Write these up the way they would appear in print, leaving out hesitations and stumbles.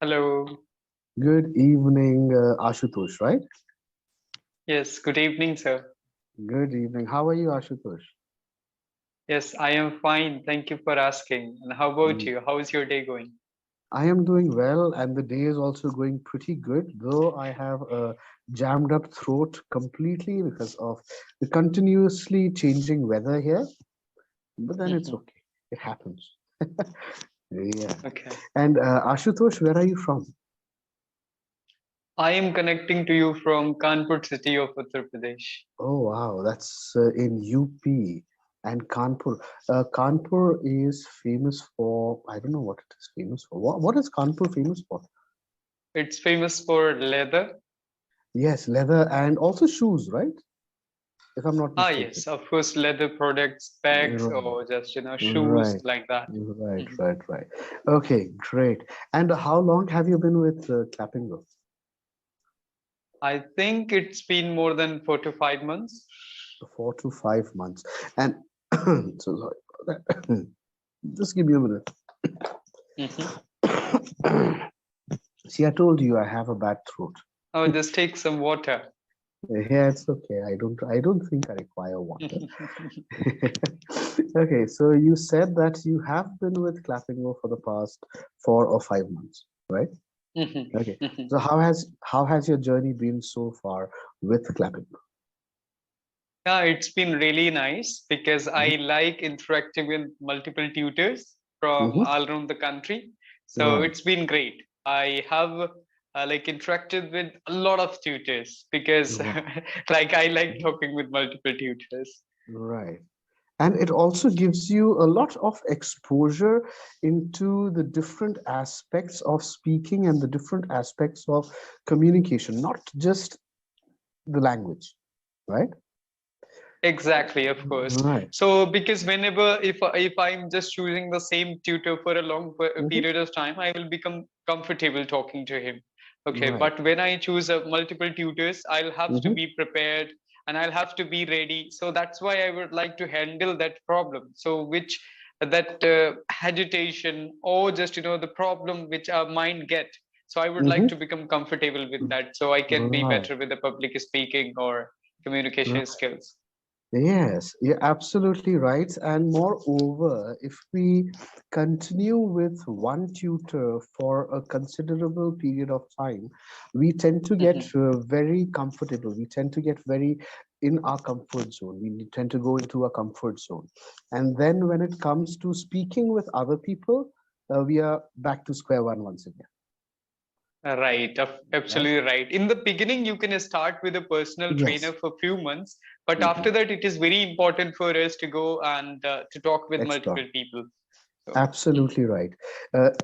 Hello. Good evening, Ashutosh, right? Yes, good evening, sir. Good evening. How are you, Ashutosh? Yes, I am fine. Thank you for asking. And how about Mm, you? How is your day going? I am doing well, and the day is also going pretty good, though I have a jammed up throat completely because of the continuously changing weather here. But then it's Mhm. okay. It happens. Yeah. Okay. And Ashutosh, where are you from? I am connecting to you from Kanpur city of Uttar Pradesh. Oh, wow. That's in UP and Kanpur. Kanpur is famous for, I don't know what it is famous for. What is Kanpur famous for? It's famous for leather. Yes, leather and also shoes, right? If I'm not Ah, mistaken. yes, of course, leather products, bags, Right, or just, shoes right, like that. right, Mhm. right, right. Okay, great. And how long have you been with Clapping Row? I think it's been more than 4 to 5 months. 4 to 5 months. And so sorry about that. Just give me a minute. Mhm. See, I told you I have a bad throat. Oh, just take some water. Yeah, it's okay. I don't think I require water. Okay, so you said that you have been with Clapping Row for the past 4 or 5 months, right? Mhm. Okay. Mhm. So how has your journey been so far with Clapping? Yeah, it's been really nice because I Mm-hmm. like interacting with multiple tutors from Mm-hmm. all around the country. So Right. it's been great. I have like interacted with a lot of tutors because Wow. like I like talking with multiple tutors. Right. And it also gives you a lot of exposure into the different aspects of speaking and the different aspects of communication, not just the language, right? Exactly, of course. Right. So because whenever if I'm just choosing the same tutor for a long Mm-hmm. period of time, I will become comfortable talking to him. Okay, Right. but when I choose multiple tutors, I'll have to Mm-hmm. be prepared and I'll have to be ready. So that's why I would like to handle that problem. So which that agitation or just the problem which our mind get. So I would like Mm-hmm. to become comfortable with that, so I can be Right. better with the public speaking or communication skills. Yes, you're absolutely right. And moreover, if we continue with one tutor for a considerable period of time, we tend to get Mhm. very comfortable. We tend to get very in our comfort zone. We tend to go into a comfort zone. And then when it comes to speaking with other people, we are back to square one once again. Right, Right? absolutely right. In the beginning, you can start with a personal trainer Yes. for few months, but after Mhm. that, it is very important for us to go and to talk with Explore. multiple people. So, Absolutely right.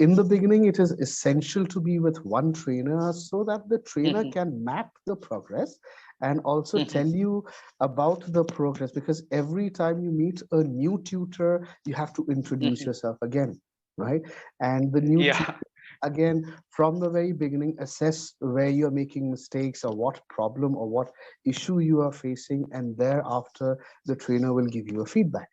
In the beginning, it is essential to be with one trainer so that the trainer mhm, can map the progress and also tell mhm, you about the progress. Because every time you meet a new tutor, you have to introduce mhm. yourself again, right? And the new tutor, Yeah, again, from the very beginning, assess where you're making mistakes or what problem or what issue you are facing, and thereafter, the trainer will give you a feedback,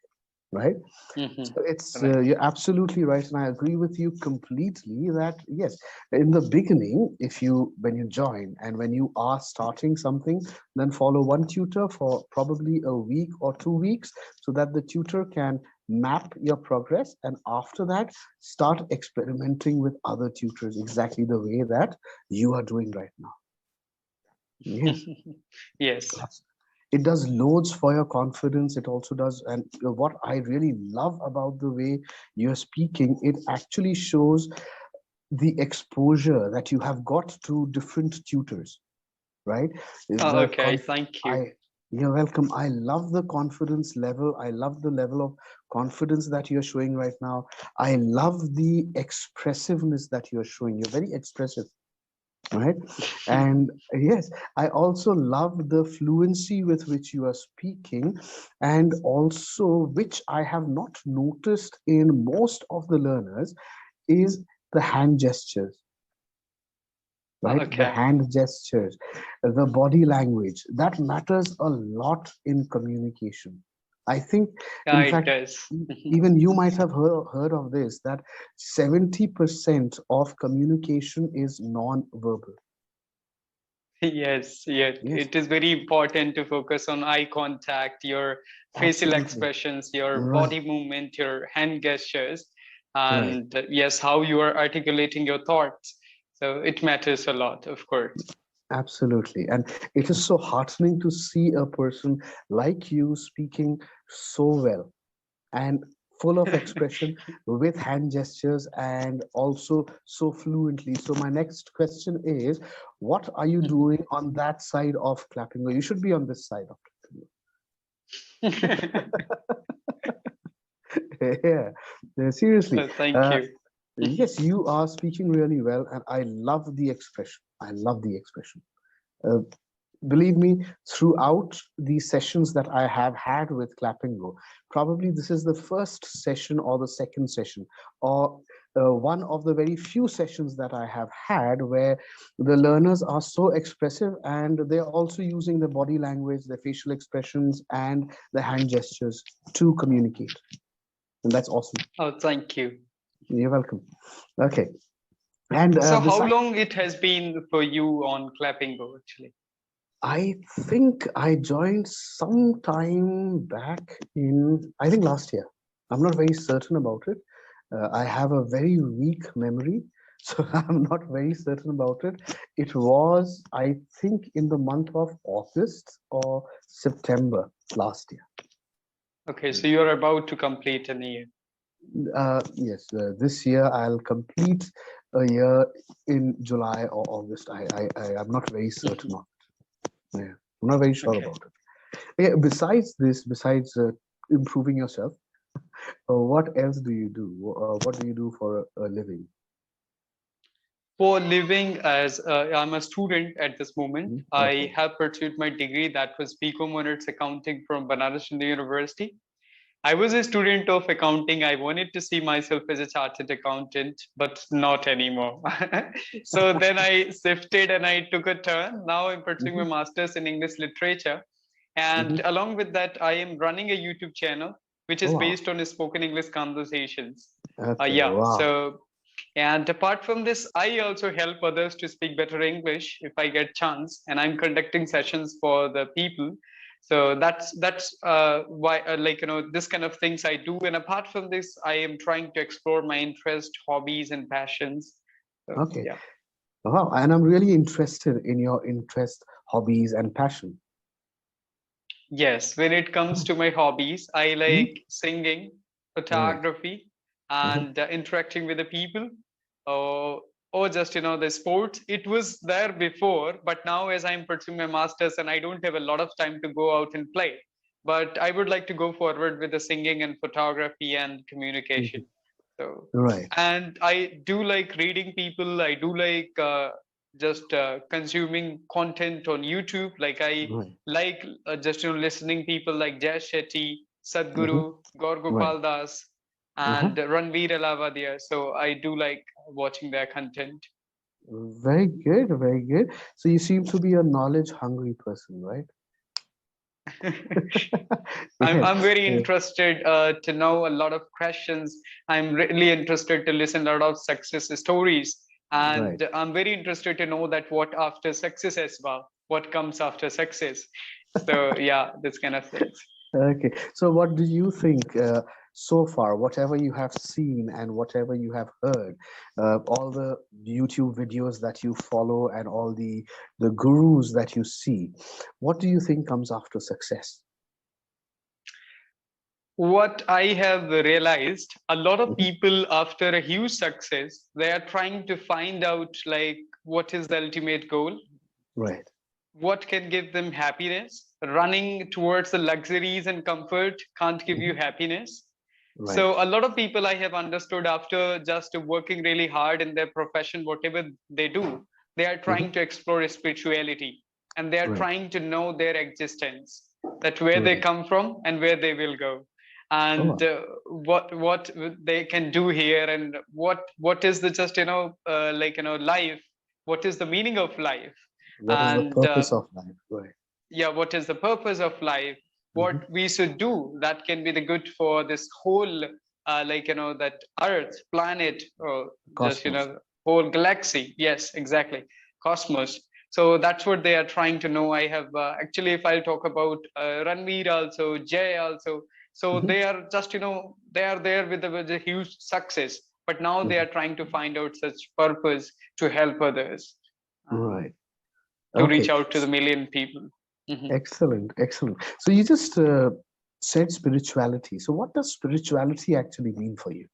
right? mhm. So it's Right. you're absolutely right, and I agree with you completely that yes, in the beginning, if you when you join and when you are starting something, then follow one tutor for probably a week or 2 weeks, so that the tutor can map your progress, and after that, start experimenting with other tutors exactly the way that you are doing right now. Yes. Yes. It does loads for your confidence. It also does, and what I really love about the way you're speaking, it actually shows the exposure that you have got to different tutors, right? Oh, the okay, conf- thank you. I You're welcome. I love the confidence level. I love the level of confidence that you're showing right now. I love the expressiveness that you're showing. You're very expressive, right? And yes, I also love the fluency with which you are speaking, and also which I have not noticed in most of the learners is the hand gestures, right? The Okay. hand gestures, the body language that matters a lot in communication. I think, Yeah, in it fact, does. even you might have heard of this, that 70% of communication is non-verbal. Yes, yes. Yes, It is very important to focus on eye contact, your facial absolutely. expressions, your Right, body movement, your hand gestures, right. and yes, how you are articulating your thoughts. So it matters a lot, of course. Absolutely. And it is so heartening to see a person like you speaking so well and full of expression with hand gestures and also so fluently. So my next question is, what are you doing on that side of Clappingo? You should be on this side of Clappingo. Yeah, seriously. Thank Uh, you. yes, you are speaking really well, and I love the expression. I love the expression. Uh, Believe me, throughout the sessions that I have had with Clappingo, probably this is the first session or the second session, or one of the very few sessions that I have had where the learners are so expressive and they're also using the body language, their facial expressions, and the hand gestures to communicate. And that's awesome. Oh, thank you. You're welcome. Okay. And So how besides, long it has been for you on Clappingo, actually? I think I joined some time back in, I think last year. I'm not very certain about it. I have a very weak memory, so I'm not very certain about it. It was, I think, in the month of August or September last year. Okay, so you're about to complete a year. Yes, this year I'll complete a year in July or August. I'm not very certain of it. Yeah, I'm not very sure Okay. about it. Yeah, besides this, besides improving yourself, what else do you do? What do you do for a living? For living, as I'm a student at this moment, Mhm. I Okay. have pursued my degree, that was BCom Honors Accounting from Banaras Hindu University. I was a student of accounting. I wanted to see myself as a chartered accountant, but not anymore. So then I shifted and I took a turn. Now I'm pursuing my Mhm, master's in English literature. And mhm. along with that, I am running a YouTube channel, which Oh, is wow. based on spoken English conversations. Okay. Yeah, Wow. so and apart from this, I also help others to speak better English if I get chance, and I'm conducting sessions for the people. So that's why this kind of things I do. And apart from this, I am trying to explore my interest, hobbies, and passions. So Okay. yeah, Wow. And I'm really interested in your interest, hobbies, and passion. yes. When it comes Oh, to my hobbies, I mhm. like singing, Right. photography, Uh-huh. and interacting with the people. Or or just the sport. It was there before, but now as I'm pursuing my masters and I don't have a lot of time to go out and play. But I would like to go forward with the singing and photography and Mhm. communication. So, Right. and I do like reading people. I do like just consuming content on YouTube. Like I Right. like just listening people like Jay Shetty, Hmm. Sadhguru, Gaur Right. Gopal Das, Uh-huh. and Ranveer Alavadia. So I do like watching their content. Very good. Very good. So you seem to be a knowledge-hungry person, right? I'm Yes. I'm very Yeah. interested to know a lot of questions. I'm really interested to listen a lot of success stories, Right. and I'm very interested to know that what after success as well, what comes after success. So yeah, this kind of things. Okay, so what do you think so far, whatever you have seen and whatever you have heard, all the YouTube videos that you follow and all the gurus that you see, what do you think comes after success? What I have realized, a lot of Mhm. people after a huge success, they are trying to find out like what is the ultimate goal, Right, what can give them happiness. Running towards the luxuries and comfort can't give you mhm, happiness. right, So a lot of people I have understood after just working really hard in their profession, whatever they do, they are mhm, trying to explore spirituality, and they are right, trying to know their existence, that where they right. come from and where they will go, Oh, and wow. what they can do here, and what is the just life, what is the meaning of life, What is the and purpose of life? Right. yeah, what is the purpose of life, what we should do that can be the good for this whole that earth planet, or just Cosmos. whole galaxy. Yes, exactly, cosmos. So that's what they are trying to know. I have actually, if I'll talk about Ranveer also, Jay also, so Mhm, they are just they are there with a huge success, but now they mhm. are trying to find out such purpose to help others, Right. to reach Okay. out to the million people. Mhm. Excellent. Excellent. So you just said spirituality. So what does spirituality actually mean for you?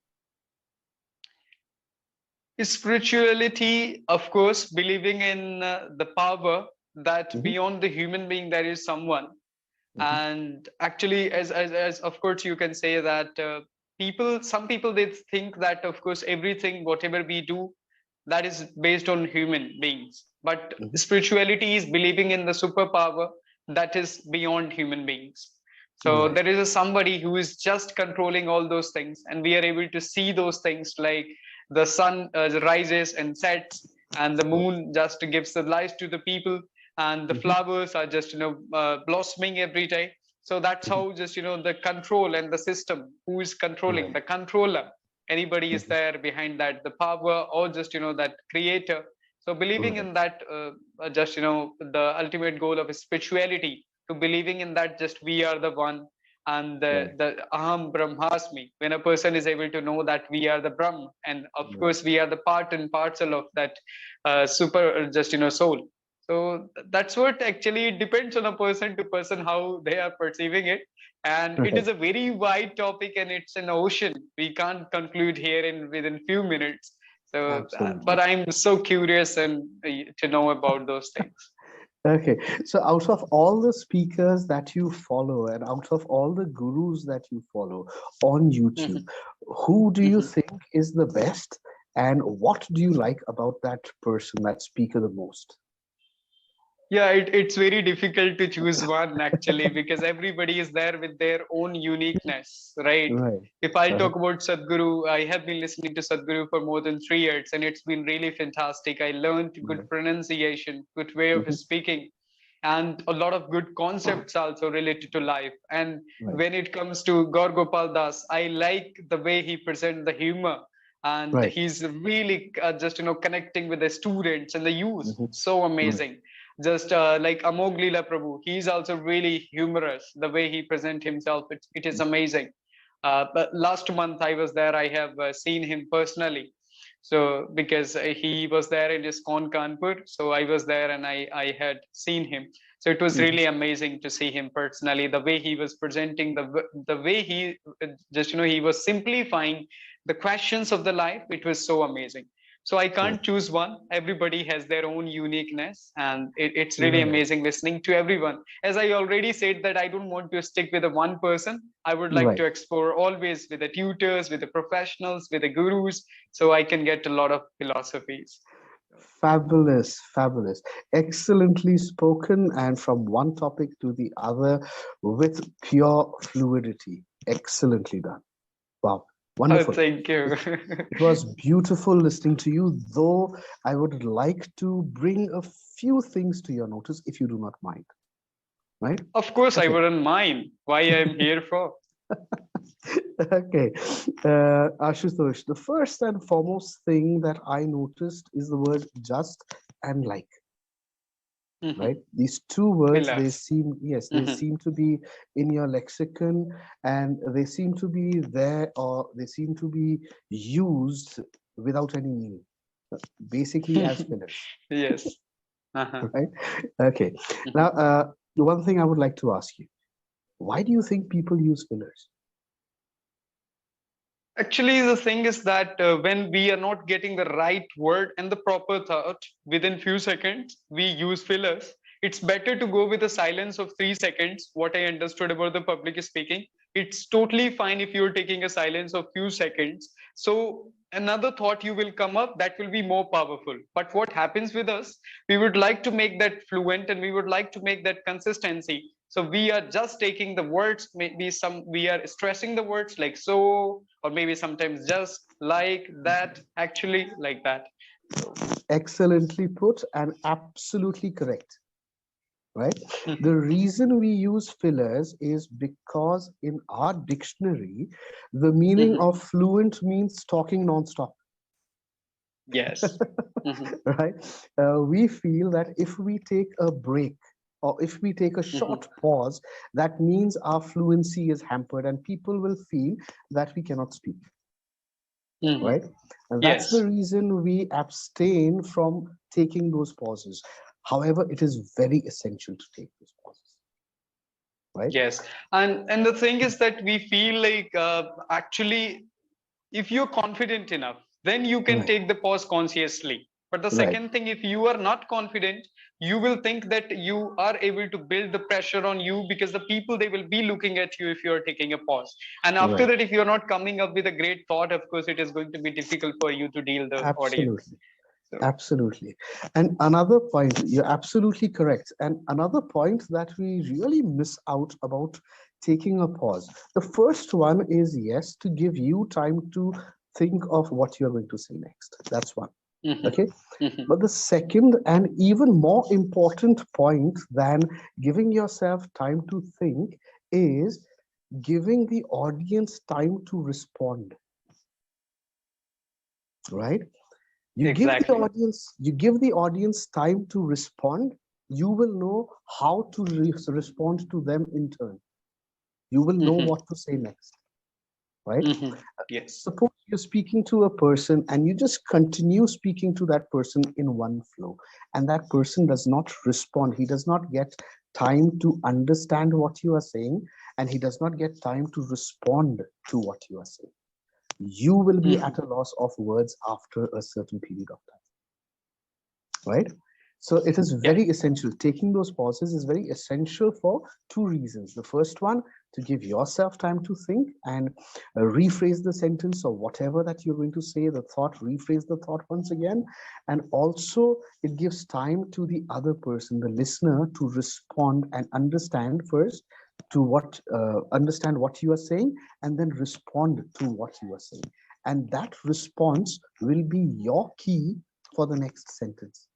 Spirituality, of course, believing in the power that Mhm, beyond the human being there is someone. mhm, And actually, as of course you can say that some people, they think that of course everything whatever we do, that is based on human beings, but mhm. spirituality is believing in the superpower that is beyond human beings. So Right. there is a somebody who is just controlling all those things, and we are able to see those things, like the sun rises and sets, and the Right. moon just gives the light to the people, and the Mhm, flowers are just blossoming every day. So that's mhm. how just the control and the system, who is controlling, Right. the controller, anybody is Mhm. there behind that, the power, or just that creator. So believing Right. in that, just the ultimate goal of spirituality, to believing in that, just we are the one, and Right. the aham brahmasmi, when a person is able to know that we are the Brahm, and of Right. course we are the part and parcel of that super just soul. So that's what actually depends on a person to person how they are perceiving it. And it Right. is a very wide topic, and it's an ocean. We can't conclude here in within few minutes. So, but Absolutely. I'm so curious and to know about those things. Okay. So out of all the speakers that you follow and out of all the gurus that you follow on YouTube, Mhm, who do you mhm. think is the best and what do you like about that person, that speaker the most? Yeah, it's very difficult to choose one actually, because everybody is there with their own uniqueness, right? Right. If I Uh-huh. talk about Sadhguru, I have been listening to Sadhguru for more than 3 years, and it's been really fantastic. I learned good Right. pronunciation, good way of Mhm. speaking, and a lot of good concepts also related to life. And Right. when it comes to Gaur Gopal Das, I like the way he presents the humor, and Right. he's really just connecting with the students and the youth. Mhm. So Right. amazing. Just like Amog Leela Prabhu, he's also really humorous. The way he presents himself, it is amazing. But last month I was there, I have seen him personally. So because he was there in ISKCON Kanpur, so I was there and I had seen him. So it was Mhm. really amazing to see him personally. The way he was presenting, the way he just he was simplifying the questions of the life. It was so amazing. So I Right. can't choose one. Everybody has their own uniqueness, and it's really Right. amazing listening to everyone. As I already said, that I don't want to stick with a one person. I would like Right. to explore always with the tutors, with the professionals, with the gurus, so I can get a lot of philosophies. Fabulous, fabulous. Excellently spoken, and from one topic to the other with pure fluidity. Excellently done. Wow, Oh, wonderful. thank you. It was beautiful listening to you, though I would like to bring a few things to your notice if you do not mind. Right? Of course, I Okay. wouldn't mind. Why I'm here for? Okay. Ashutosh, the first and foremost thing that I noticed is the word just and like. Right, Mhm. these two words, they Vilas. seem, yes, they Mhm. seem to be in your lexicon, and they seem to be there, or they seem to be used without any meaning, basically as fillers. Yes. Uh-huh. Right. Okay. Now, Mhm. the one thing I would like to ask you, why do you think people use fillers? Actually, the thing is that when we are not getting the right word and the proper thought within few seconds, we use fillers. It's better to go with a silence of 3 seconds. What I understood about the public speaking, it's totally fine if you're taking a silence of few seconds. So another thought you will come up that will be more powerful. But what happens with us, we would like to make that fluent and we would like to make that consistency. So we are just taking the words, maybe some we are stressing the words like so, or maybe sometimes just like that, actually like that. So Excellently put and absolutely correct. right? The reason we use fillers is because in our dictionary, the meaning Mhm. of fluent means talking non-stop, Yes. Mhm. right? We feel that if we take a break or if we take a Mhm. short pause, that means our fluency is hampered and people will feel that we cannot speak, Mhm. right? And that's the Yes. reason we abstain from taking those pauses. However, it is very essential to take those pauses, right? Yes. And the thing is that we feel like actually, if you're confident enough, then you can Right, take the pause consciously. But the right, second thing, if you are not confident, you will think that you are able to build the pressure on you, because the people, they will be looking at you if you are taking a pause. And after right. that, if you're not coming up with a great thought, of course, it is going to be difficult for you to deal the audience. Absolutely. So. Absolutely. And another point, you're absolutely correct. And another point that we really miss out about taking a pause. The first one is yes, to give you time to think of what you're going to say next. That's one. Mhm. Okay. Mhm. But the second and even more important point than giving yourself time to think is giving the audience time to respond, right? Exactly. You give the audience time to respond. You will know how to respond to them in turn. You will know Mhm. what to say next, right? Mhm. Yes. Suppose you're speaking to a person and you just continue speaking to that person in one flow, and that person does not respond. He does not get time to understand what you are saying, and he does not get time to respond to what you are saying. You will be Mhm. at a loss of words after a certain period of time, right? So it is Yeah. very essential. Taking those pauses is very essential for two reasons. The first one, to give yourself time to think and rephrase the sentence or whatever that you're going to say, the thought, rephrase the thought once again. And also, it gives time to the other person, the listener, to respond and understand first to understand what you are saying, and then respond to what you are saying. And that response will be your key for the next sentence.